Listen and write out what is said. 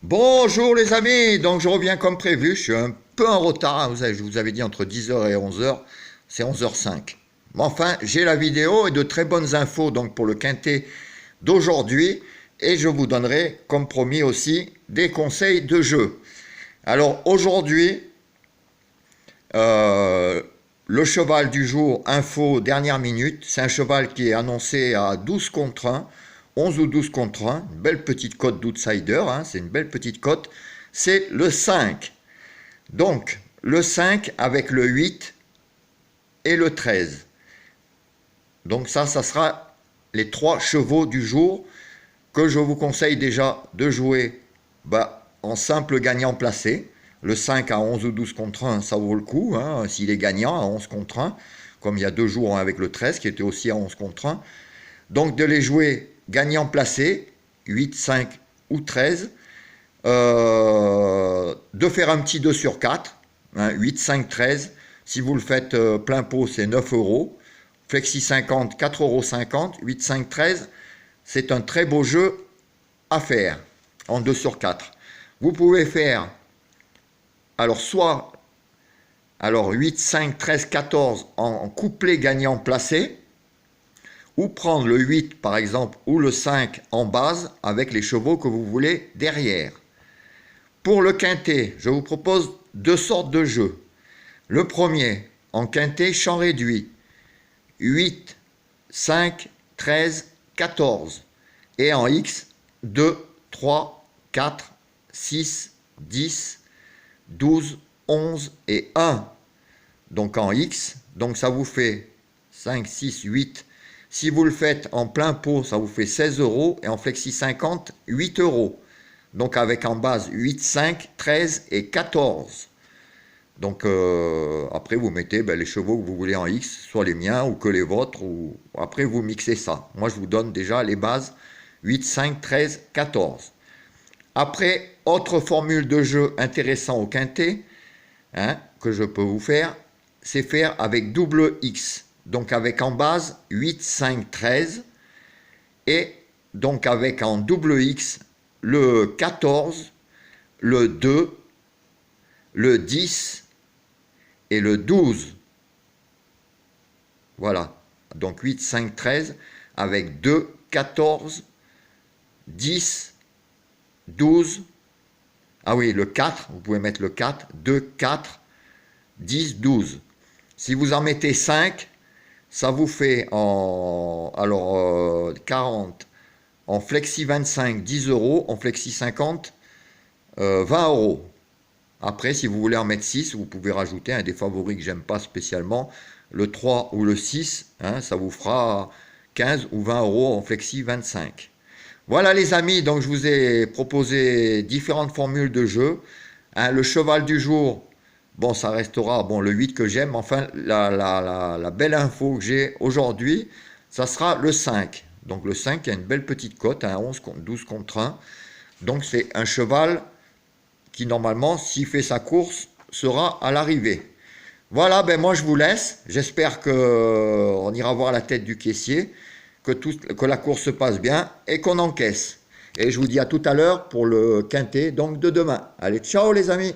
Bonjour les amis, donc je reviens comme prévu, je suis un peu en retard, hein, je vous avais dit entre 10h et 11h, c'est 11h05. Mais enfin, j'ai la vidéo et de très bonnes infos donc pour le quintet d'aujourd'hui et je vous donnerai, comme promis aussi, des conseils de jeu. Alors aujourd'hui, euh, le cheval du jour, info dernière minute, c'est un cheval qui est annoncé à 12 contre 1, 11 ou 12 contre 1, une belle petite cote d'outsider, hein, c'est une belle petite cote, c'est le 5. Donc, le 5 avec le 8 et le 13. Donc ça sera les trois chevaux du jour que je vous conseille déjà de jouer en simple gagnant placé. Le 5 à 11 ou 12 contre 1, ça vaut le coup, hein, s'il est gagnant à 11 contre 1, comme il y a 2 jours avec le 13 qui était aussi à 11 contre 1. Donc de les jouer gagnant placé, 8, 5 ou 13, de faire un petit 2 sur 4, hein, 8, 5, 13. Si vous le faites plein pot, c'est 9 euros. Flexi 50, 4,50 euros. 8, 5, 13, c'est un très beau jeu à faire en 2 sur 4. Vous pouvez faire alors 8, 5, 13, 14 en couplet gagnant placé, ou prendre le 8 par exemple ou le 5 en base avec les chevaux que vous voulez derrière. Pour le quintet, je vous propose deux sortes de jeux. Le premier, en quintet champ réduit, 8, 5, 13, 14. Et en X, 2, 3, 4, 6, 10, 12, 11 et 1. Donc en X, donc ça vous fait 5, 6, 8. Si vous le faites en plein pot, ça vous fait 16 euros. Et en flexi 50, 8 euros. Donc avec en base 8, 5, 13 et 14. Donc après vous mettez les chevaux que vous voulez en X, soit les miens ou que les vôtres, ou après vous mixez ça. Moi je vous donne déjà les bases 8, 5, 13, 14. Après, autre formule de jeu intéressant au quintet, hein, que je peux vous faire, c'est faire avec double X. Donc avec en base 8, 5, 13 et donc avec en double X le 14, le 2, le 10 et le 12. Voilà. Donc 8, 5, 13 avec 2, 14, 10, 12. Ah oui, le 4, vous pouvez mettre le 4, 2, 4, 10, 12. Si vous en mettez 5, ça vous fait 40, en flexi 25, 10 euros, en flexi 50, 20 euros. Après, si vous voulez en mettre 6, vous pouvez rajouter un des favoris que j'aime pas spécialement, le 3 ou le 6, hein, ça vous fera 15 ou 20 euros en flexi 25. Voilà les amis, donc je vous ai proposé différentes formules de jeu. Hein, le cheval du jour, bon ça restera le 8 que j'aime, enfin la belle info que j'ai aujourd'hui, ça sera le 5. Donc le 5 qui a une belle petite cote, hein, 11 contre 12 contre 1. Donc c'est un cheval qui normalement, s'il fait sa course, sera à l'arrivée. Voilà, moi je vous laisse. J'espère qu'on ira voir la tête du caissier, que la course se passe bien et qu'on encaisse. Et je vous dis à tout à l'heure pour le quintet donc de demain. Allez, ciao les amis!